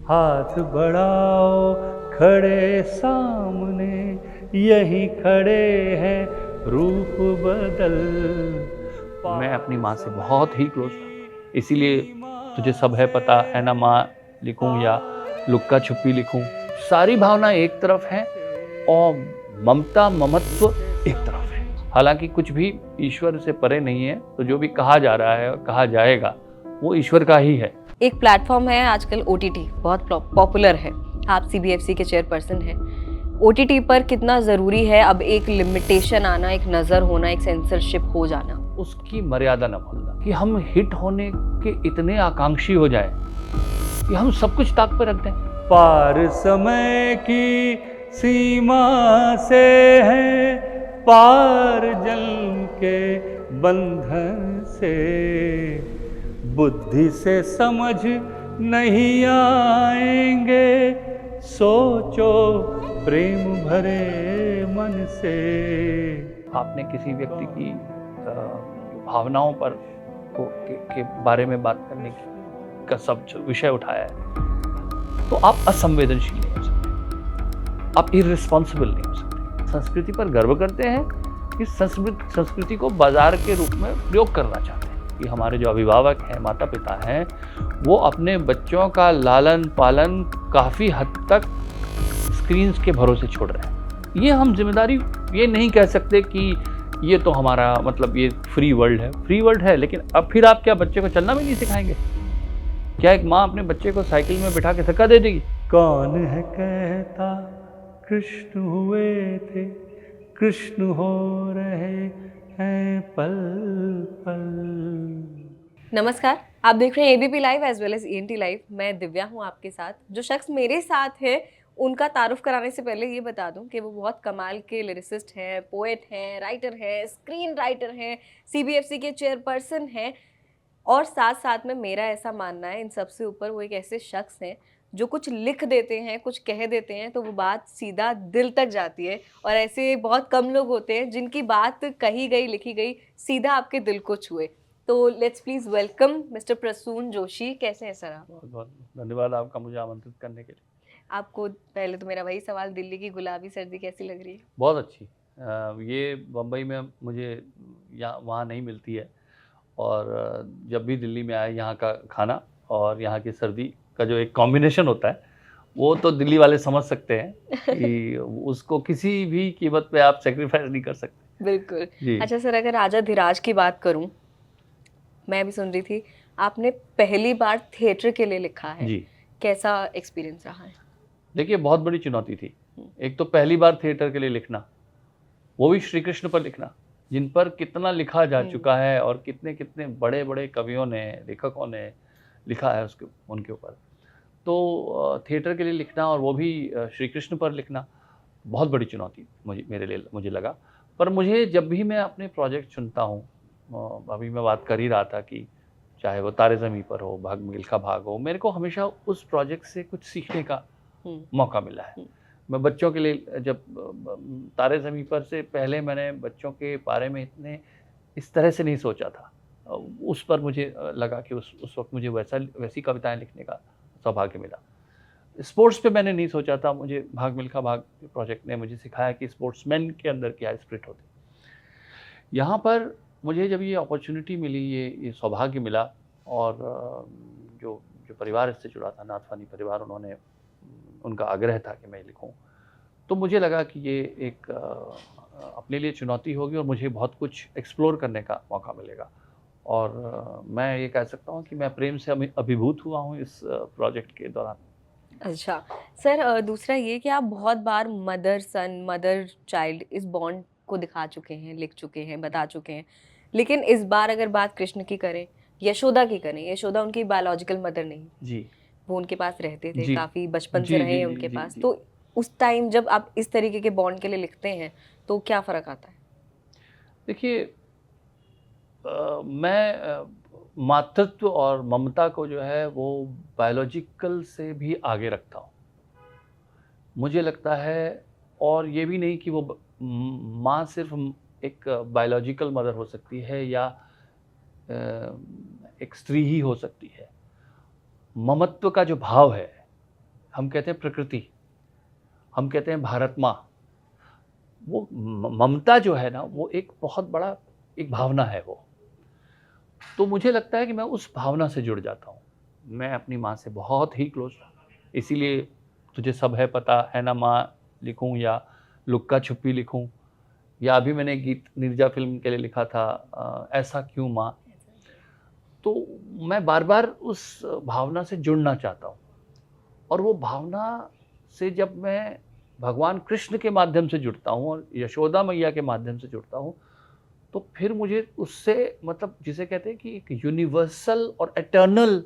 हाथ बढ़ाओ खड़े सामने, यही खड़े हैं रूप बदल। मैं अपनी माँ से बहुत ही क्लोज था, इसीलिए तुझे सब है पता है ना माँ लिखूं या लुक्का छुपी लिखूं, सारी भावना एक तरफ है और ममता ममत्व एक तरफ है। हालांकि कुछ भी ईश्वर से परे नहीं है, तो जो भी कहा जा रहा है और कहा जाएगा वो ईश्वर का ही है। एक प्लेटफॉर्म है आजकल OTT, बहुत पॉपुलर है। आप CBFC के चेयरपर्सन हैं। OTT पर कितना ज़रूरी है अब एक लिमिटेशन आना, एक नज़र होना, एक सेंसरशिप हो जाना? उसकी मर्यादा न भूलना कि हम हिट होने के इतने आकांक्षी हो जाए कि हम सब कुछ ताक पर रख दें। पार समय की सीमा से है, पार जन्म के बंधन से, बुद्धि से समझ नहीं आएंगे, सोचो प्रेम भरे मन से। आपने किसी व्यक्ति की भावनाओं पर के बारे में बात करने का सब विषय उठाया है, तो आप असंवेदनशील नहीं हो सकते, आप इररिस्पॉन्सिबल नहीं हो सकते। संस्कृति पर गर्व करते हैं कि संस्कृति को बाजार के रूप में प्रयोग करना चाहते हैं कि हमारे जो अभिभावक हैं, माता पिता हैं, वो अपने बच्चों का लालन पालन काफ़ी हद तक स्क्रीन्स के भरोसे छोड़ रहे हैं। ये हम जिम्मेदारी ये नहीं कह सकते कि ये तो हमारा मतलब ये फ्री वर्ल्ड है। फ्री वर्ल्ड है, लेकिन अब फिर आप क्या बच्चे को चलना भी नहीं सिखाएंगे? क्या एक माँ अपने बच्चे को साइकिल में बिठा के धक्का दे देगी? कौन है कहता कृष्ण हुए थे, कृष्ण हो रहे हैं पल पल। नमस्कार, आप देख रहे हैं ABP live as well as ENT live. मैं दिव्या हूं आपके साथ। जो शख्स मेरे साथ है उनका तारुफ कराने से पहले ये बता दूं कि वो बहुत कमाल के लिरिसिस्ट हैं, पोएट हैं, राइटर हैं, स्क्रीन राइटर हैं, CBFC के चेयरपर्सन हैं, और साथ साथ में मेरा ऐसा मानना है इन सबसे ऊपर वो एक ऐसे शख्स हैं जो कुछ लिख देते हैं, कुछ कह देते हैं तो वो बात सीधा दिल तक जाती है। और ऐसे बहुत कम लोग होते हैं जिनकी बात कही गई, लिखी गई, सीधा आपके दिल को छुए। तो let's please welcome mister Prasoon Joshi. कैसे हैं सर आप? बहुत बहुत धन्यवाद आपका मुझे आमंत्रित करने के लिए। आपको पहले तो मेरा वही सवाल, दिल्ली की गुलाबी सर्दी कैसी लग रही है? बहुत अच्छी। ये बम्बई में मुझे यहाँ वहाँ नहीं मिलती है, और जब भी दिल्ली में आए यहाँ का खाना और यहाँ की सर्दी का जो एक कॉम्बिनेशन होता है, वो तो दिल्ली वाले समझ सकते हैं कि उसको किसी भी कीमत पे आप सेक्रीफाइस नहीं कर सकते। बिल्कुल जी। अच्छा सर, अगर राजा धीराज की बात करूं, मैं भी सुन रही थी आपने पहली बार थिएटर के लिए लिखा है जी। कैसा एक्सपीरियंस रहा है? देखिए, बहुत बड़ी चुनौती थी। एक तो पहली बार थिएटर के लिए लिखना, वो भी श्री कृष्ण पर लिखना, जिन पर कितना लिखा जा चुका है और कितने कितने बड़े बड़े कवियों ने, लेखकों ने लिखा है उसके उनके ऊपर। तो थिएटर के लिए लिखना, और वो भी श्री कृष्ण पर लिखना, बहुत बड़ी चुनौती मेरे लिए मुझे लगा। पर मुझे जब भी मैं अपने प्रोजेक्ट चुनता हूँ, अभी मैं बात कर ही रहा था कि चाहे वो तारे ज़मीं पर हो, भाग मिल्खा भाग हो, मेरे को हमेशा उस प्रोजेक्ट से कुछ सीखने का मौका मिला है। मैं बच्चों के लिए, जब तारे ज़मीं पर से पहले मैंने बच्चों के बारे में इतने इस तरह से नहीं सोचा था। उस पर मुझे लगा कि उस वक्त मुझे वैसी कविताएं लिखने का सौभाग्य मिला। स्पोर्ट्स पे मैंने नहीं सोचा था। मुझे भाग मिल्खा भाग प्रोजेक्ट ने मुझे सिखाया कि स्पोर्ट्समैन के अंदर क्या स्पिरिट होती है। यहाँ पर मुझे जब ये अपॉर्चुनिटी मिली, ये सौभाग्य मिला, और जो जो परिवार इससे जुड़ा था, नाथवानी परिवार, उनका आग्रह था कि मैं लिखूं, तो मुझे लगा कि ये एक अपने लिए चुनौती होगी और मुझे बहुत कुछ एक्सप्लोर करने का मौका मिलेगा। और मैं ये कह सकता हूँ कि मैं प्रेम से अभिभूत हुआ हूँ इस प्रोजेक्ट के दौरान। अच्छा सर, दूसरा ये कि आप बहुत बार मदर सन, मदर चाइल्ड इस बॉन्ड को दिखा चुके हैं, लिख चुके हैं, बता चुके हैं, लेकिन इस बार अगर बात कृष्ण की करें, यशोदा की करें, यशोदा उनकी बायोलॉजिकल मदर नहीं जी। वो उनके पास रहते थे, जी। काफ़ी बचपन से जी, रहे जी, हैं जी, उनके जी, पास। जी। तो उस टाइम जब आप इस तरीके के बॉन्ड के लिए लिखते हैं तो क्या फ़र्क आता है? देखिए, मैं मातृत्व और ममता को जो है वो बायोलॉजिकल से भी आगे रखता हूँ। मुझे लगता है, और ये भी नहीं कि वो माँ सिर्फ एक बायोलॉजिकल मदर हो सकती है या एक स्त्री ही हो सकती है। ममत्व का जो भाव है हम कहते हैं प्रकृति, हम कहते हैं भारत माँ, वो ममता जो है ना, वो एक बहुत बड़ा एक भावना है वो। तो मुझे लगता है कि मैं उस भावना से जुड़ जाता हूँ। मैं अपनी माँ से बहुत ही क्लोज हूँ, इसीलिए तुझे सब है पता है ना माँ लिखूँ, या लुक्का छुपी लिखूँ, या अभी मैंने गीत नीरजा फिल्म के लिए लिखा था ऐसा क्यों माँ। तो मैं बार बार उस भावना से जुड़ना चाहता हूँ, और वो भावना से जब मैं भगवान कृष्ण के माध्यम से जुड़ता हूँ और यशोदा मैया के माध्यम से जुड़ता हूँ, तो फिर मुझे उससे मतलब जिसे कहते हैं कि एक यूनिवर्सल और एटर्नल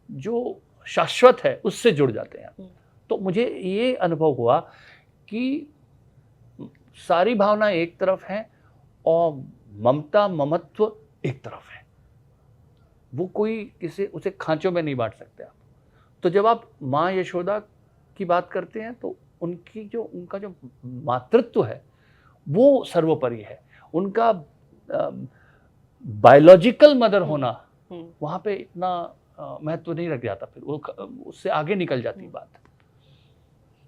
जो शाश्वत है उससे जुड़ जाते हैं। तो मुझे ये अनुभव हुआ कि सारी भावना एक तरफ है और ममता ममत्व एक तरफ है, वो कोई किसी उसे खांचों में नहीं बांट सकते आप। तो जब आप माँ यशोदा की बात करते हैं तो उनका जो मातृत्व है वो सर्वोपरि है। उनका बायोलॉजिकल मदर होना वहाँ पे इतना महत्व नहीं रख जाता, फिर वो उससे आगे निकल जाती बात।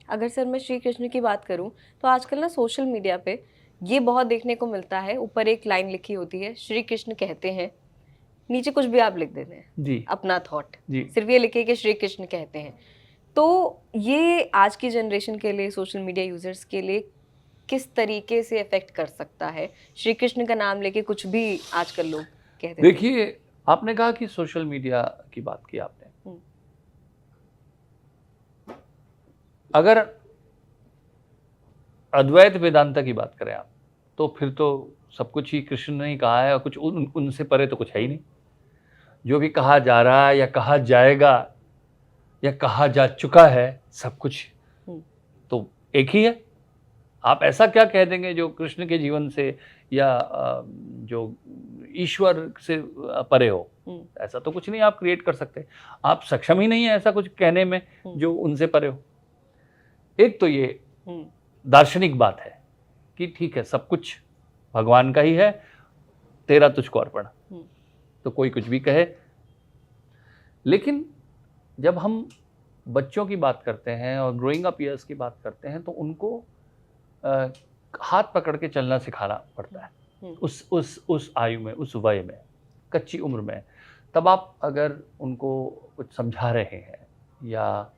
अगर सर मैं श्री कृष्ण की बात करूं तो आजकल ना सोशल मीडिया पे ये बहुत देखने को मिलता है, ऊपर एक लाइन लिखी होती है श्री कृष्ण कहते हैं, नीचे कुछ भी आप लिख देते हैं जी, अपना थॉट, जी। सिर्फ ये लिखे कि श्री कृष्ण कहते हैं। तो ये आज की जनरेशन के लिए, सोशल मीडिया यूजर्स के लिए किस तरीके से इफेक्ट कर सकता है? श्री कृष्ण का नाम लेके कुछ भी आजकल लोग कहते हैं। देखिए, आपने कहा कि सोशल मीडिया की बात की आपने, अगर अद्वैत वेदांता की बात करें आप, तो फिर तो सब कुछ ही कृष्ण ने ही कहा है, और कुछ उनसे परे तो कुछ है ही नहीं। जो भी कहा जा रहा है या कहा जाएगा या कहा जा चुका है, सब कुछ तो एक ही है। आप ऐसा क्या कह देंगे जो कृष्ण के जीवन से या जो ईश्वर से परे हो? ऐसा तो कुछ नहीं आप क्रिएट कर सकते। आप सक्षम ही नहीं है ऐसा कुछ कहने में जो उनसे परे हो। एक तो ये दार्शनिक बात है कि ठीक है, सब कुछ भगवान का ही है, तेरा तुझको अर्पण, तो कोई कुछ भी कहे। लेकिन जब हम बच्चों की बात करते हैं और ग्रोइंग अप ईयर्स की बात करते हैं, तो उनको हाथ पकड़ के चलना सिखाना पड़ता है उस आयु में, उस वय में, कच्ची उम्र में। तब आप अगर उनको कुछ समझा रहे हैं या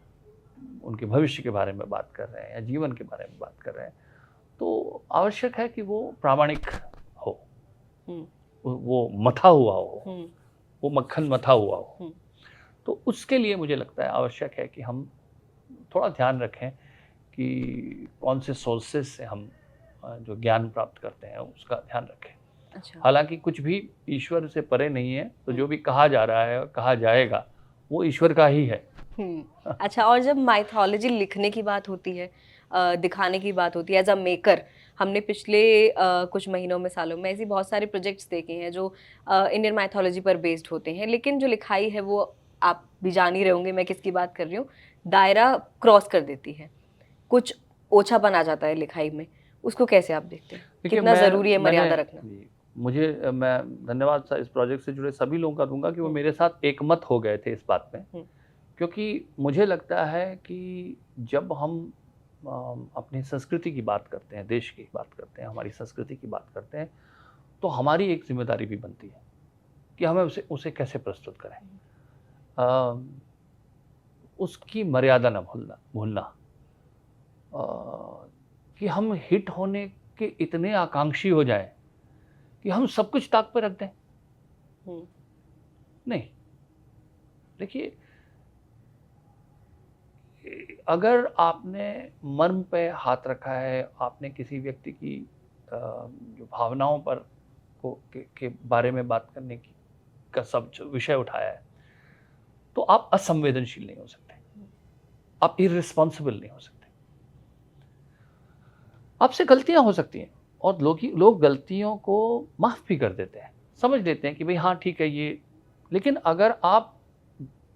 उनके भविष्य के बारे में बात कर रहे हैं या जीवन के बारे में बात कर रहे हैं, तो आवश्यक है कि वो प्रामाणिक हो, वो मथा हुआ हो, वो मक्खन मथा हुआ हो। तो उसके लिए मुझे लगता है आवश्यक है कि हम थोड़ा ध्यान रखें कि कौन से सोर्सेज से हम जो ज्ञान प्राप्त करते हैं उसका ध्यान रखें। अच्छा। हालांकि कुछ भी ईश्वर से परे नहीं है, तो जो भी कहा जा रहा है और कहा जाएगा वो ईश्वर का ही है। अच्छा, और जब माइथोलॉजी लिखने की बात होती है, दिखाने की बात होती है, एज अ मेकर, हमने पिछले कुछ महीनों में, सालों में ऐसी बहुत सारे प्रोजेक्ट्स देखे हैं जो इंडियन माइथोलॉजी पर बेस्ड होते हैं, लेकिन जो लिखाई है वो आप भी जान ही रहे होंगे मैं किसकी बात कर रही हूँ, दायरा क्रॉस कर देती है, कुछ ओछापन आ जाता है लिखाई में। उसको कैसे आप देखते हैं? कितना ज़रूरी है मर्यादा रखना? मैं धन्यवाद इस प्रोजेक्ट से जुड़े सभी लोगों का दूंगा कि वो मेरे साथ एकमत हो गए थे इस बात में, क्योंकि मुझे लगता है कि जब हम अपनी संस्कृति की बात करते हैं, देश की बात करते हैं, हमारी संस्कृति की बात करते हैं, तो हमारी एक जिम्मेदारी भी बनती है कि हमें उसे कैसे प्रस्तुत करें, उसकी मर्यादा न भूलना, कि हम हिट होने के इतने आकांक्षी हो जाएं कि हम सब कुछ ताक पर रख दें। नहीं, देखिए, अगर आपने मर्म पे हाथ रखा है, आपने किसी व्यक्ति की जो भावनाओं पर के बारे में बात करने की का सब विषय उठाया है, तो आप असंवेदनशील नहीं हो सकते, आप इररिस्पॉन्सिबल नहीं हो सकते। आपसे गलतियां हो सकती हैं और लोग गलतियों को माफ़ भी कर देते हैं, समझ लेते हैं कि भाई हाँ ठीक है ये। लेकिन अगर आप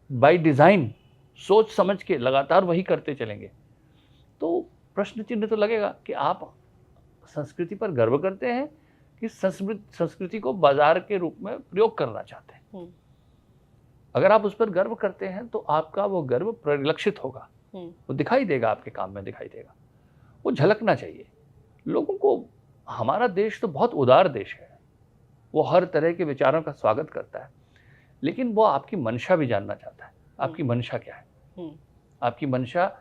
बाय डिज़ाइन सोच समझ के लगातार वही करते चलेंगे, तो प्रश्न चिन्ह तो लगेगा कि आप संस्कृति पर गर्व करते हैं कि संस्कृति को बाजार के रूप में प्रयोग करना चाहते हैं। अगर आप उस पर गर्व करते हैं तो आपका वो गर्व परिलक्षित होगा वो दिखाई देगा, आपके काम में दिखाई देगा, वो झलकना चाहिए लोगों को। हमारा देश तो बहुत उदार देश है, वो हर तरह के विचारों का स्वागत करता है, लेकिन वो आपकी मंशा भी जानना चाहता है। आपकी मंशा क्या है? आपकी मंशा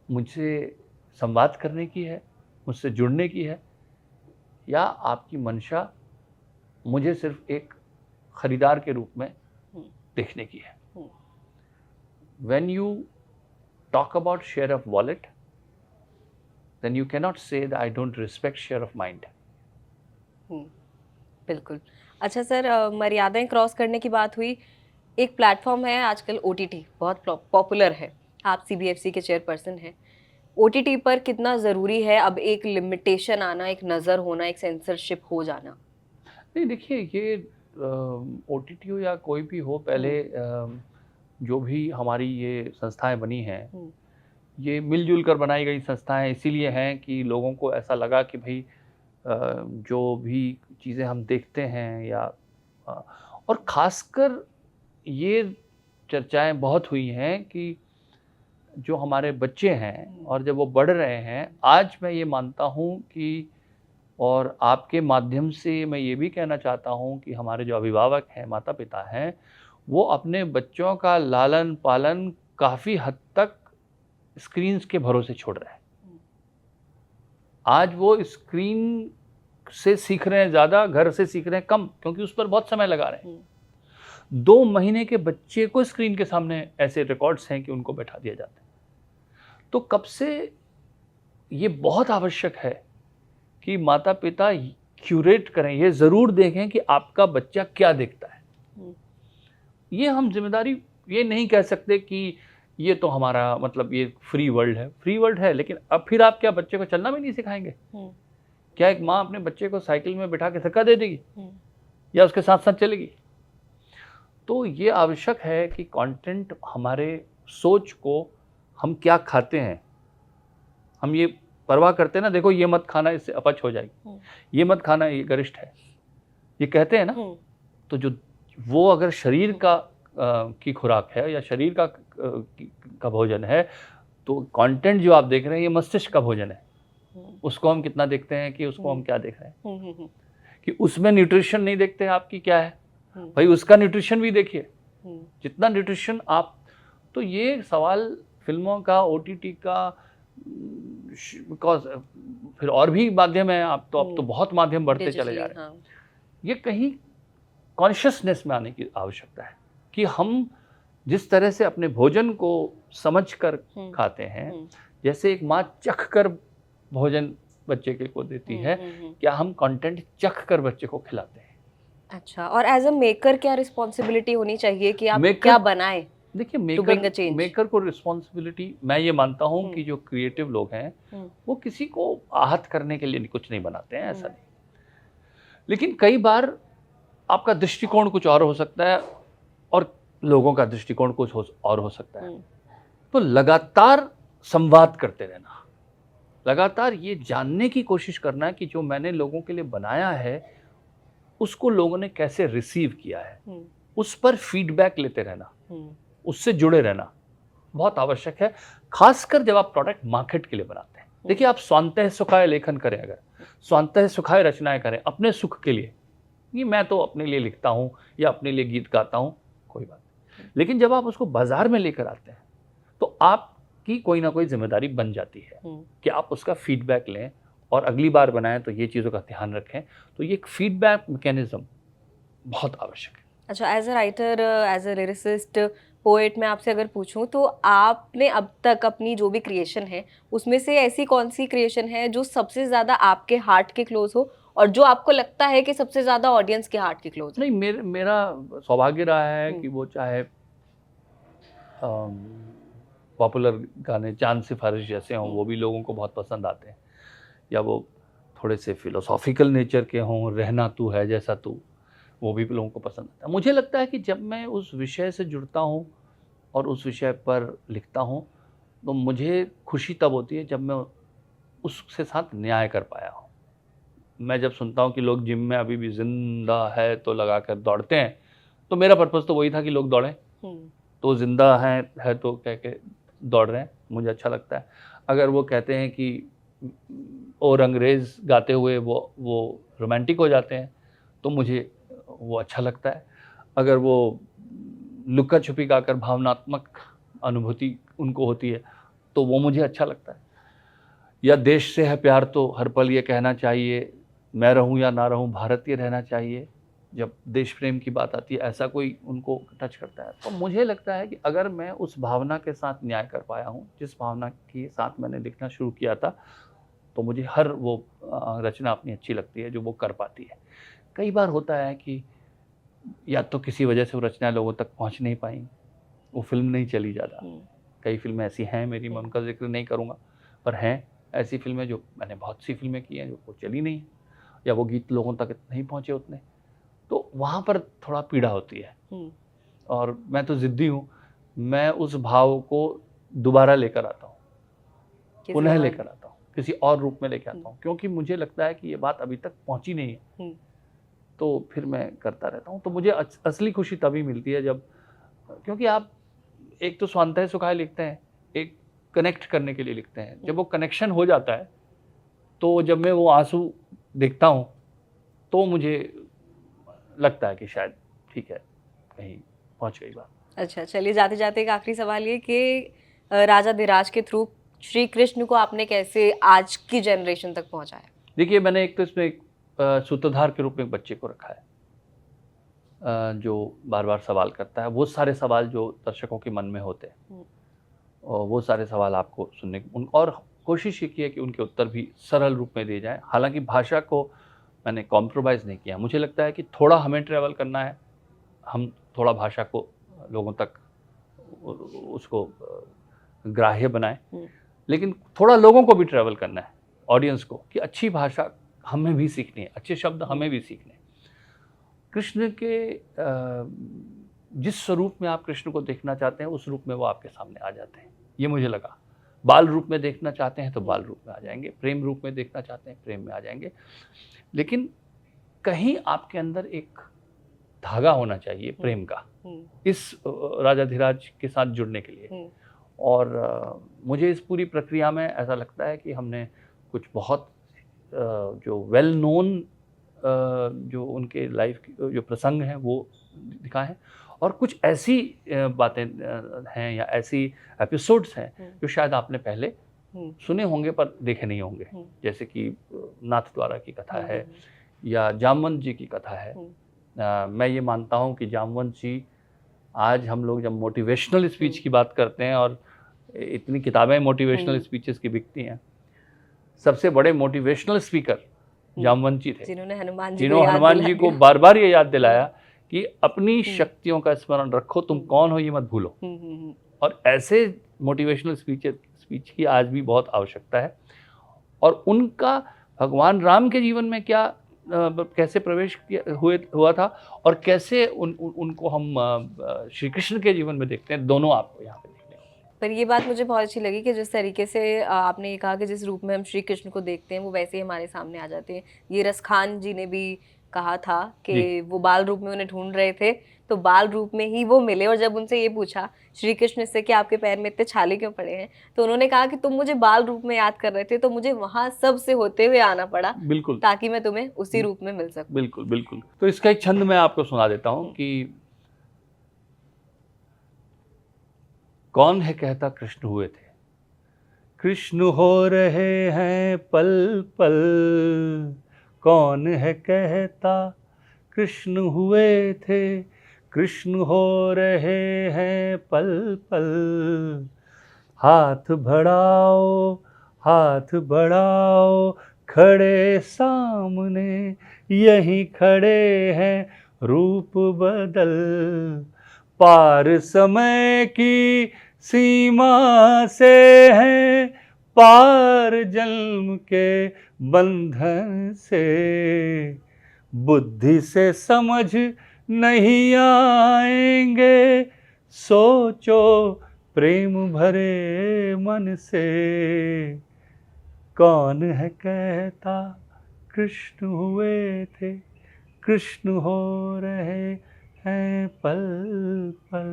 मुझसे संवाद करने की है, मुझसे जुड़ने की है, या आपकी मंशा मुझे सिर्फ एक खरीदार के रूप में देखने की है? When you talk about share of wallet, then you cannot say that I don't respect share of mind. बिल्कुल। अच्छा सर, मर्यादाएं क्रॉस करने की बात हुई। एक प्लेटफॉर्म है आजकल OTT, बहुत पॉपुलर है। आप CBFC के चेयरपर्सन हैं। OTT पर कितना ज़रूरी है अब एक लिमिटेशन आना, एक नज़र होना, एक सेंसरशिप हो जाना? नहीं, देखिए, ये OTT हो या कोई भी हो, पहले जो भी हमारी ये संस्थाएं बनी हैं, ये मिलजुल कर बनाई गई संस्थाएं इसीलिए हैं कि लोगों को ऐसा लगा कि भाई जो भी चीज़ें हम देखते हैं या और ख़ासकर ये चर्चाएं बहुत हुई हैं कि जो हमारे बच्चे हैं और जब वो बढ़ रहे हैं, आज मैं ये मानता हूँ कि, और आपके माध्यम से मैं ये भी कहना चाहता हूँ कि हमारे जो अभिभावक हैं, माता पिता हैं, वो अपने बच्चों का लालन पालन काफ़ी हद तक स्क्रीन्स के भरोसे छोड़ रहे हैं। आज वो स्क्रीन से सीख रहे हैं ज़्यादा, घर से सीख रहे हैं कम, क्योंकि उस पर बहुत समय लगा रहे हैं। 2 महीने के बच्चे को स्क्रीन के सामने ऐसे रिकॉर्ड्स हैं कि उनको बैठा दिया जाता है। तो कब से ये बहुत आवश्यक है कि माता पिता क्यूरेट करें, ये ज़रूर देखें कि आपका बच्चा क्या देखता है। ये हम जिम्मेदारी ये नहीं कह सकते कि ये तो हमारा मतलब ये फ्री वर्ल्ड है। फ्री वर्ल्ड है, लेकिन अब फिर आप क्या बच्चे को चलना भी नहीं सिखाएंगे? क्या एक माँ अपने बच्चे को साइकिल में बिठा के धक्का दे देगी या उसके साथ साथ चलेगी? तो ये आवश्यक है कि कंटेंट, हमारे सोच को, हम क्या खाते हैं, हम ये परवाह करते हैं ना, देखो ये मत खाना इससे अपच हो जाएगी, ये मत खाना ये गरिष्ठ है, ये कहते हैं ना। तो जो वो अगर शरीर का की खुराक है या शरीर का भोजन है, तो कंटेंट जो आप देख रहे हैं ये मस्तिष्क का भोजन है। उसको हम कितना देखते हैं कि उसको हम क्या देख रहे हैं, कि उसमें न्यूट्रिशन नहीं देखते हैं आपकी क्या है, भाई उसका न्यूट्रिशन भी देखिए, जितना न्यूट्रिशन आप। तो ये सवाल फिल्मों का, OTT का, बिकॉज फिर और भी माध्यम है, अब तो बहुत माध्यम बढ़ते चले जा रहे हैं। ये कहीं कॉन्शियसनेस में आने की आवश्यकता है कि हम जिस तरह से अपने भोजन को समझ कर खाते हैं, जैसे एक माँ चख कर भोजन बच्चे के को देती है, क्या हम कंटेंट चख कर बच्चे को खिलाते हैं? अच्छा, और एज अ मेकर क्या रिस्पॉन्सिबिलिटी होनी चाहिए कि आप क्या बनाएं? देखिए, मेकर को रिस्पॉन्सिबिलिटी, मैं ये मानता हूँ कि जो क्रिएटिव लोग हैं वो किसी को आहत करने के लिए कुछ नहीं बनाते हैं, ऐसा नहीं। लेकिन कई बार आपका दृष्टिकोण कुछ और हो सकता है और लोगों का दृष्टिकोण कुछ और हो सकता है। तो लगातार संवाद करते रहना, लगातार ये जानने की कोशिश करना कि जो मैंने लोगों के लिए बनाया है उसको लोगों ने कैसे रिसीव किया है, उस पर फीडबैक लेते रहना, उससे जुड़े रहना बहुत आवश्यक है। खासकर जब आप प्रोडक्ट मार्केट के लिए बनाते हैं। देखिए, आप स्वांतः सुखाय लेखन करें, अगर स्वांतः सुखाय रचनाएं करें अपने सुख के लिए, ये मैं तो अपने लिए लिखता हूँ या अपने लिए गीत गाता हूँ, कोई बात नहीं। लेकिन जब आप उसको बाजार में लेकर आते हैं तो आपकी कोई ना कोई जिम्मेदारी बन जाती है कि आप उसका फीडबैक लें और अगली बार बनाएं तो ये चीज़ों का ध्यान रखें। तो ये एक फीडबैक मैकेनिज्म बहुत आवश्यक है। अच्छा, as a writer, as a lyricist, poet, मैं आपसे अगर पूछूं तो आपने अब तक अपनी जो भी क्रिएशन है उसमें से ऐसी कौन सी क्रिएशन है जो सबसे ज़्यादा आपके हार्ट के क्लोज हो और जो आपको लगता है कि सबसे ज़्यादा ऑडियंस के हार्ट के क्लोज? नहीं, मेरा सौभाग्य रहा है कि वो चाहे पॉपुलर गाने चांद सिफारिश जैसे हों, वो भी लोगों को बहुत पसंद आते हैं, या वो थोड़े से फिलोसॉफिकल नेचर के हों, रहना तू है जैसा तू, वो भी लोगों को पसंद आता है। मुझे लगता है कि जब मैं उस विषय से जुड़ता हूँ और उस विषय पर लिखता हूँ तो मुझे खुशी तब होती है जब मैं उसके साथ न्याय कर पाया हूँ। मैं जब सुनता हूँ कि लोग जिम में अभी भी जिंदा है तो लगा कर दौड़ते हैं, तो मेरा पर्पज़ तो वही था कि लोग दौड़ें। तो जिंदा है तो कह के दौड़ रहे हैं, मुझे अच्छा लगता है। अगर वो कहते हैं कि और अंग्रेज़ गाते हुए वो रोमांटिक हो जाते हैं, तो मुझे वो अच्छा लगता है। अगर वो लुका छुपी गाकर भावनात्मक अनुभूति उनको होती है, तो वो मुझे अच्छा लगता है। या देश से है प्यार तो हर पल ये कहना चाहिए, मैं रहूं या ना रहूं भारतीय रहना चाहिए। जब देश प्रेम की बात आती है, ऐसा कोई उनको टच करता है, तो मुझे लगता है कि अगर मैं उस भावना के साथ न्याय कर पाया हूँ, जिस भावना के साथ मैंने लिखना शुरू किया था, तो मुझे हर वो रचना अपनी अच्छी लगती है जो वो कर पाती है। कई बार होता है कि या तो किसी वजह से वो रचना लोगों तक पहुंच नहीं पाई, वो फिल्म नहीं चली ज़्यादा। कई फिल्में ऐसी हैं मेरी, मैं उनका जिक्र नहीं करूँगा, पर हैं ऐसी फिल्में जो मैंने बहुत सी फिल्में की हैं जो वो चली नहीं, या वो गीत लोगों तक नहीं पहुँचे उतने, तो वहाँ पर थोड़ा पीड़ा होती है। और मैं तो ज़िद्दी हूँ, मैं उस भाव को दोबारा लेकर आता हूँ, पुनः लेकर आता हूँ, किसी और रूप में लेकर आता हूँ, क्योंकि मुझे लगता है कि ये बात अभी तक पहुँची नहीं है, तो फिर मैं करता रहता हूँ। तो मुझे असली खुशी तभी मिलती है जब, क्योंकि आप एक तो स्वांतः सुखाय लिखते हैं, एक कनेक्ट करने के लिए लिखते हैं। जब वो कनेक्शन हो जाता है, तो जब मैं वो आंसू देखता हूँ, तो मुझे लगता है कि शायद ठीक है, कहीं पहुँच गई बात। अच्छा, चलिए जाते जाते एक आखिरी सवाल ये कि राजाधिराज के थ्रू श्री कृष्ण को आपने कैसे आज की जनरेशन तक पहुंचाया? देखिए, मैंने एक तो इसमें एक सूत्रधार के रूप में एक बच्चे को रखा है, जो बार बार सवाल करता है, वो सारे सवाल जो दर्शकों के मन में होते हैं, और वो सारे सवाल आपको सुनने और कोशिश ये की है कि उनके उत्तर भी सरल रूप में दिए जाएं। हालांकि भाषा को मैंने कॉम्प्रोमाइज़ नहीं किया। मुझे लगता है कि थोड़ा हमें ट्रैवल करना है, हम थोड़ा भाषा को लोगों तक उसको ग्राह्य बनाएं, लेकिन थोड़ा लोगों को भी ट्रैवल करना है, ऑडियंस को, कि अच्छी भाषा हमें भी सीखनी है, अच्छे शब्द हमें भी सीखने हैं। कृष्ण के जिस स्वरूप में आप कृष्ण को देखना चाहते हैं, उस रूप में वो आपके सामने आ जाते हैं, ये मुझे लगा। बाल रूप में देखना चाहते हैं तो बाल रूप में आ जाएंगे, प्रेम रूप में देखना चाहते हैं प्रेम में आ जाएंगे, लेकिन कहीं आपके अंदर एक धागा होना चाहिए प्रेम का, इस राजाधिराज के साथ जुड़ने के लिए। और मुझे इस पूरी प्रक्रिया में ऐसा लगता है कि हमने कुछ बहुत जो वेल नोन जो उनके लाइफ जो प्रसंग हैं वो दिखाए हैं, और कुछ ऐसी बातें हैं या ऐसी एपिसोड्स हैं जो शायद आपने पहले सुने होंगे पर देखे नहीं होंगे, जैसे कि नाथ द्वारा की कथा है या जामवंत जी की कथा है। मैं ये मानता हूँ कि जामवंत जी, आज हम लोग जब मोटिवेशनल स्पीच की बात करते हैं, और इतनी किताबें मोटिवेशनल स्पीचेस की बिकती हैं, सबसे बड़े मोटिवेशनल स्पीकर जामवंत जी थे, जिन्होंने हनुमान जी को बार बार ये याद दिलाया कि अपनी शक्तियों का स्मरण रखो, तुम कौन हो ये मत भूलो। और ऐसे मोटिवेशनल स्पीच की आज भी बहुत आवश्यकता है। और उनका भगवान राम के जीवन में क्या कैसे प्रवेश हुआ था, और कैसे उनको हम श्री कृष्ण के जीवन में देखते हैं, दोनों आपको यहाँ पे देखने को। पर ये बात मुझे बहुत अच्छी लगी कि जिस तरीके से आपने ये कहा कि जिस रूप में हम श्री कृष्ण को देखते हैं वो वैसे ही हमारे सामने आ जाते हैं। ये रसखान जी ने भी कहा था कि वो बाल रूप में उन्हें ढूंढ रहे थे, तो बाल रूप में ही वो मिले, और जब उनसे ये पूछा श्री कृष्ण से कि आपके पैर में इतने छाले क्यों पड़े हैं, तो उन्होंने कहा कि तुम मुझे बाल रूप में याद कर रहे थे, तो मुझे वहां सब से होते हुए आना पड़ा, बिल्कुल, ताकि मैं तुम्हें उसी रूप में मिल सकूं। बिल्कुल बिल्कुल। तो इसका एक छंद मैं आपको सुना देता हूँ कि कौन है कहता कृष्ण हुए थे, कृष्ण हो रहे हैं पल पल, कौन है कहता कृष्ण हुए थे, कृष्ण हो रहे हैं पल पल। हाथ बढ़ाओ हाथ बढ़ाओ, खड़े सामने यहीं खड़े हैं रूप बदल। पार समय की सीमा से हैं, पार जन्म के बंधन से। बुद्धि से समझ नहीं आएंगे, सोचो प्रेम भरे मन से। कौन है कहता कृष्ण हुए थे, कृष्ण हो रहे हैं पल पल।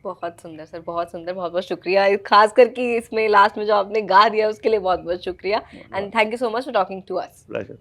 बहुत सुंदर सर, बहुत सुंदर, बहुत बहुत शुक्रिया, खास करके इसमें लास्ट में जो आपने गा दिया उसके लिए बहुत बहुत शुक्रिया, and thank you so much for talking to us. Pleasure.